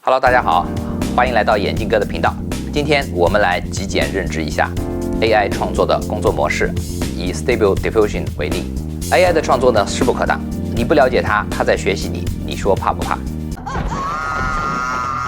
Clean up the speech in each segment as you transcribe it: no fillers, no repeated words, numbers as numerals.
Hello， 大家好，欢迎来到眼镜哥的频道。今天我们来极简认知一下 AI 创作的工作模式。以 Stable Diffusion 为例 ，AI 的创作呢势不可挡，你不了解它，它在学习你，你说怕不怕？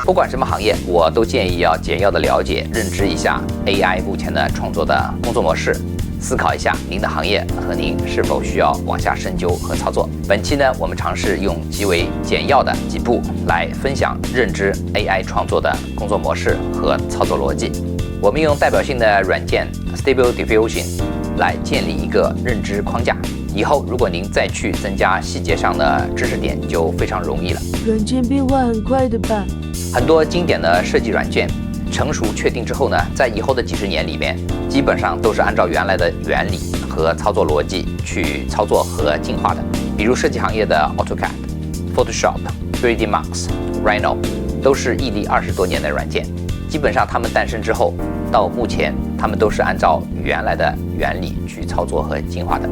不管什么行业，我都建议要简要的了解、认知一下 AI 目前的创作的工作模式。思考一下您的行业和您是否需要往下深究和操作。本期呢，我们尝试用极为简要的几步来分享认知 AI 创作的工作模式和操作逻辑。我们用代表性的软件 Stable Diffusion 来建立一个认知框架。以后如果您再去增加细节上的知识点，就非常容易了。软件变化很快的吧？很多经典的设计软件成熟确定之后呢，在以后的几十年里面，基本上都是按照原来的原理和操作逻辑去操作和进化的。比如设计行业的 AutoCAD、Photoshop、3D Max、Rhino 都是屹立20多年的软件。基本上它们诞生之后，到目前它们都是按照原来的原理去操作和进化的。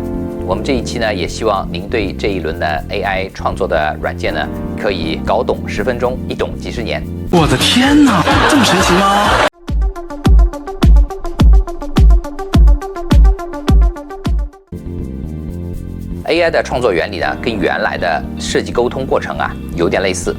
我们这一期呢，也希望您对这一轮的 AI 创作的软件呢，可以搞懂10分钟，一懂几十年。我的天哪，这么神奇吗？AI 的创作原理呢，跟原来的设计沟通过程啊有点类似。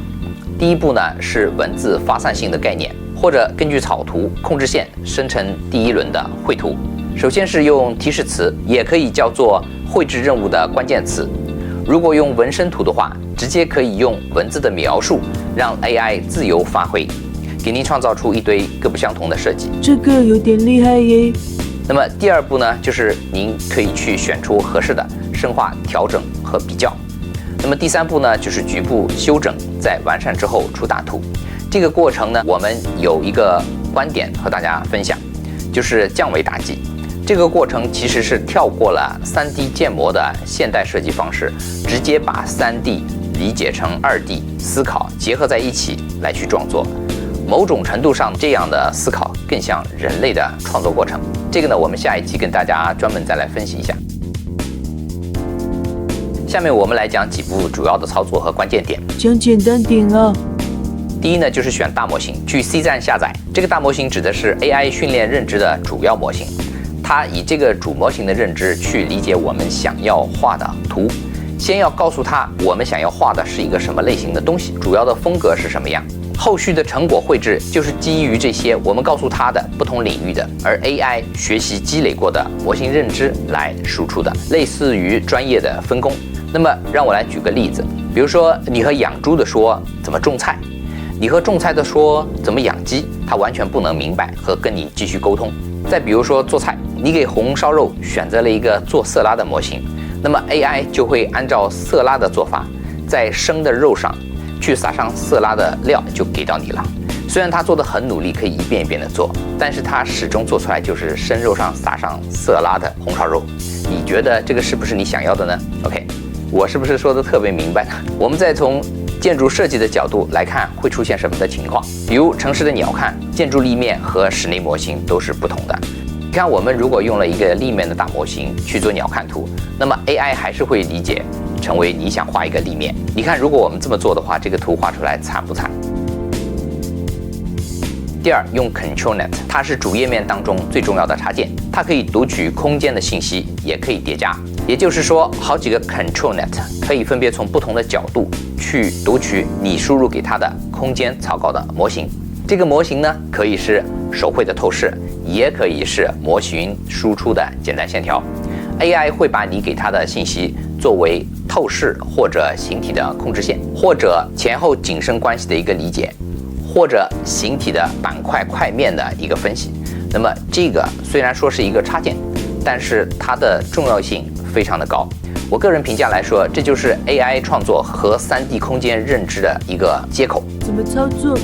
第一步呢是文字发散性的概念，或者根据草图、控制线生成第一轮的绘图。首先是用提示词，也可以叫做绘制任务的关键词。如果用纹身图的话，直接可以用文字的描述，让 AI 自由发挥，给您创造出一堆各不相同的设计。这个有点厉害耶。那么第二步呢，就是您可以去选出合适的，深化调整和比较。那么第三步呢，就是局部修整，在完善之后出大图。这个过程呢，我们有一个观点和大家分享，就是降维打击。这个过程其实是跳过了 3D 建模的现代设计方式，直接把 3D 理解成2D 思考结合在一起来去创作。某种程度上，这样的思考更像人类的创作过程。这个呢，我们下一期跟大家专门再来分析一下。下面我们来讲几步主要的操作和关键点。讲简单点啊。第一呢，就是选大模型，去 C 站下载。这个大模型指的是 AI 训练认知的主要模型。它以这个主模型的认知去理解我们想要画的图，先要告诉它我们想要画的是一个什么类型的东西，主要的风格是什么样。后续的成果绘制就是基于这些我们告诉它的不同领域的，而 AI 学习积累过的模型认知来输出的，类似于专业的分工。那么让我来举个例子，比如说你和养猪的说怎么种菜，你和种菜的说怎么养鸡，它完全不能明白和跟你继续沟通。再比如说做菜，你给红烧肉选择了一个做色拉的模型，那么 AI 就会按照色拉的做法，在生的肉上去撒上色拉的料就给到你了。虽然他做的很努力，可以一遍一遍的做，但是他始终做出来就是生肉上撒上色拉的红烧肉。你觉得这个是不是你想要的呢 ？OK， 我是不是说的特别明白呢？我们再从建筑设计的角度来看，会出现什么的情况？比如城市的鸟瞰、建筑立面和室内模型都是不同的。你看，我们如果用了一个立面的大模型去做鸟瞰图，那么 AI 还是会理解成为你想画一个立面。你看，如果我们这么做的话，这个图画出来惨不惨？第二，用 ControlNet， 它是主页面当中最重要的插件，它可以读取空间的信息，也可以叠加。也就是说，好几个 ControlNet 可以分别从不同的角度去读取你输入给它的空间草稿的模型。这个模型呢，可以是手绘的透视，也可以是模型输出的简单线条。AI 会把你给它的信息作为透视或者形体的控制线，或者前后景深关系的一个理解，或者形体的板块块面的一个分析。那么这个虽然说是一个插件，但是它的重要性非常的高。我个人评价来说，这就是 AI 创作和 3D 空间认知的一个接口。怎么操作？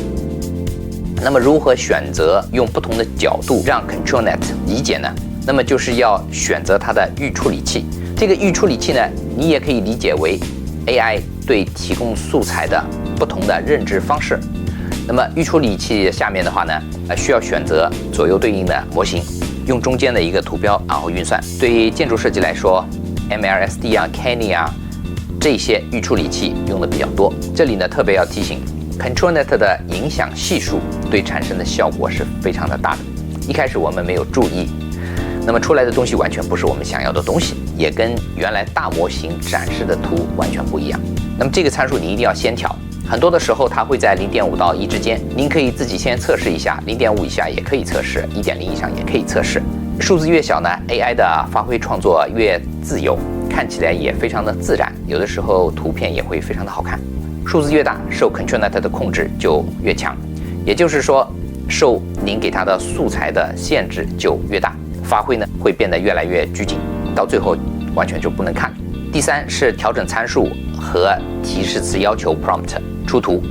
那么如何选择用不同的角度让 ControlNet 理解呢？那么就是要选择它的预处理器。这个预处理器呢，你也可以理解为 AI 对提供素材的不同的认知方式。那么预处理器下面的话呢，需要选择左右对应的模型，用中间的一个图标然后运算。对于建筑设计来说 ，MLSD 啊、Canny 啊这些预处理器用的比较多。这里呢特别要提醒， ControlNet 的影响系数对产生的效果是非常的大的。一开始我们没有注意，那么出来的东西完全不是我们想要的东西，也跟原来大模型展示的图完全不一样。那么这个参数你一定要先调，很多的时候它会在0.5到1之间，您可以自己先测试一下，0.5以下也可以测试，1.0以上也可以测试。数字越小呢 ，AI 的发挥创作越自由，看起来也非常的自然，有的时候图片也会非常的好看。数字越大，受 ControlNet 的控制就越强，也就是说，受您给它的素材的限制就越大，发挥呢会变得越来越拘谨，到最后完全就不能看。第三是调整参数和提示词要求 prompt 出图。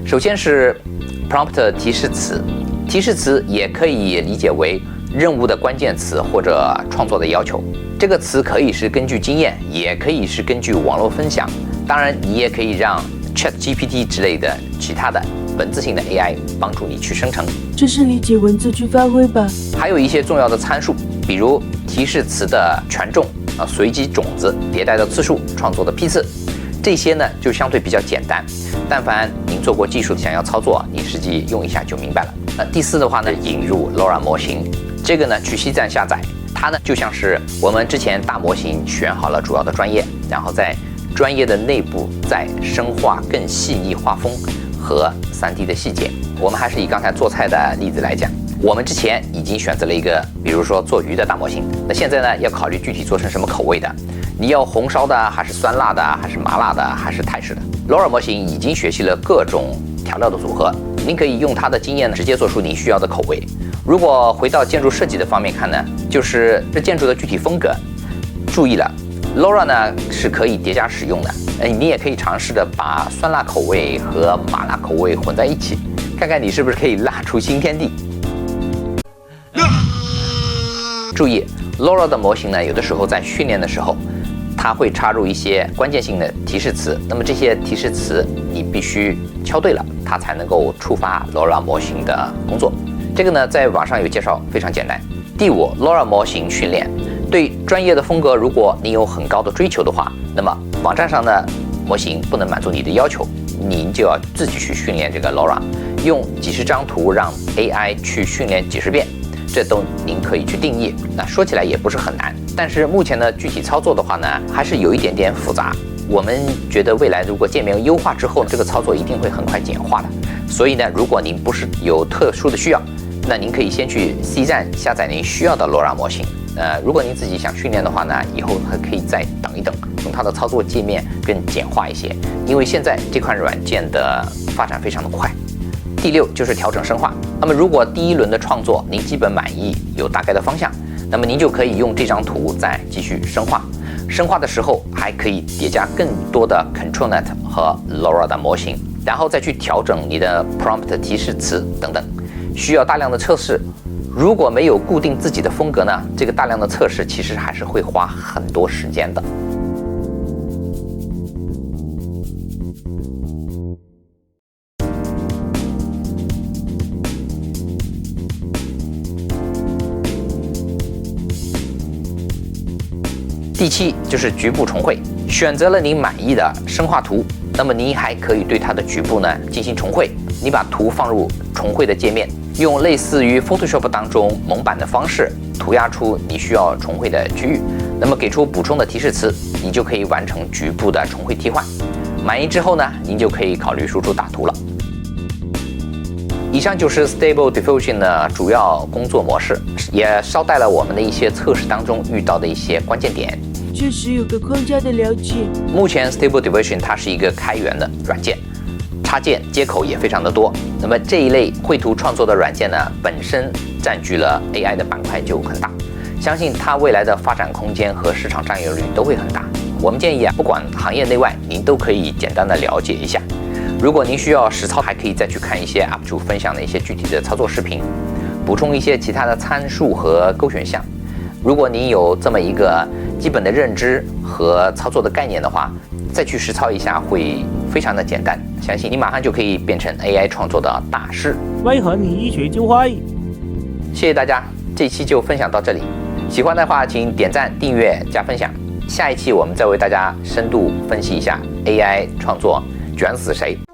首先是 prompt 提示词，提示词也可以理解为任务的关键词或者创作的要求。这个词可以是根据经验，也可以是根据网络分享。当然，你也可以让 ChatGPT 之类的其他的文字性的 AI 帮助你去生成。这是理解文字去发挥吧。还有一些重要的参数，比如提示词的权重随机种子、迭代的次数、创作的批次，这些呢就相对比较简单。但凡您做过技术，想要操作，你实际用一下就明白了。第四的话呢，引入 LoRa 模型，这个呢去西站下载，它呢就像是我们之前大模型选好了主要的专业，然后在专业的内部再深化更细腻画风和 3D 的细节。我们还是以刚才做菜的例子来讲，我们之前已经选择了一个，比如说做鱼的大模型，那现在呢要考虑具体做成什么口味的，你要红烧的还是酸辣的还是麻辣的还是泰式的。LoRa 模型已经学习了各种调料的组合，您可以用它的经验直接做出你需要的口味。如果回到建筑设计的方面看呢，就是这建筑的具体风格，注意了，LoRa 呢是可以叠加使用的，你也可以尝试的把酸辣口味和麻辣口味混在一起，看看你是不是可以拉出新天地。注意 ，LoRa 的模型呢，有的时候在训练的时候，它会插入一些关键性的提示词，那么这些提示词你必须敲对了，它才能够触发 LoRa 模型的工作。这个呢，在网上有介绍，非常简单。第五 ，LoRa 模型训练。对专业的风格，如果你有很高的追求的话，那么网站上的模型不能满足你的要求，您就要自己去训练这个 LoRa， 用几十张图让 AI 去训练几十遍，这都您可以去定义。那说起来也不是很难，但是目前的具体操作的话呢，还是有一点点复杂。我们觉得未来如果界面优化之后，这个操作一定会很快简化的。所以呢，如果您不是有特殊的需要，那您可以先去 C 站下载您需要的 LoRa 模型。如果您自己想训练的话呢，以后还可以再等一等，用它的操作界面更简化一些，因为现在这款软件的发展非常的快。第六就是调整深化。那么如果第一轮的创作您基本满意，有大概的方向，那么您就可以用这张图再继续深化。深化的时候还可以叠加更多的 ControlNet 和 LoRa 的模型，然后再去调整你的 prompt 提示词等等，需要大量的测试。如果没有固定自己的风格呢，这个大量的测试其实还是会花很多时间的。第七就是局部重绘，选择了您满意的深化图，那么您还可以对它的局部呢进行重绘。你把图放入重绘的界面，用类似于 Photoshop 当中蒙版的方式涂鸦出你需要重绘的区域，那么给出补充的提示词，你就可以完成局部的重绘替换。满意之后呢，您就可以考虑输出打图了。以上就是 Stable Diffusion 的主要工作模式，也捎带了我们的一些测试当中遇到的一些关键点。确实有个框架的了解。目前 Stable Diffusion 它是一个开源的软件，插件接口也非常的多。那么这一类绘图创作的软件呢，本身占据了 AI 的板块就很大，相信它未来的发展空间和市场占有率都会很大。我们建议不管行业内外，您都可以简单的了解一下。如果您需要实操，还可以再去看一些 UP 主分享的一些具体的操作视频，补充一些其他的参数和勾选项。如果您有这么一个基本的认知和操作的概念的话，再去实操一下会非常的简单，相信你马上就可以变成 AI 创作的大师。为何你一学就会？谢谢大家，这一期就分享到这里。喜欢的话，请点赞、订阅、加分享。下一期我们再为大家深度分析一下 AI 创作卷死谁。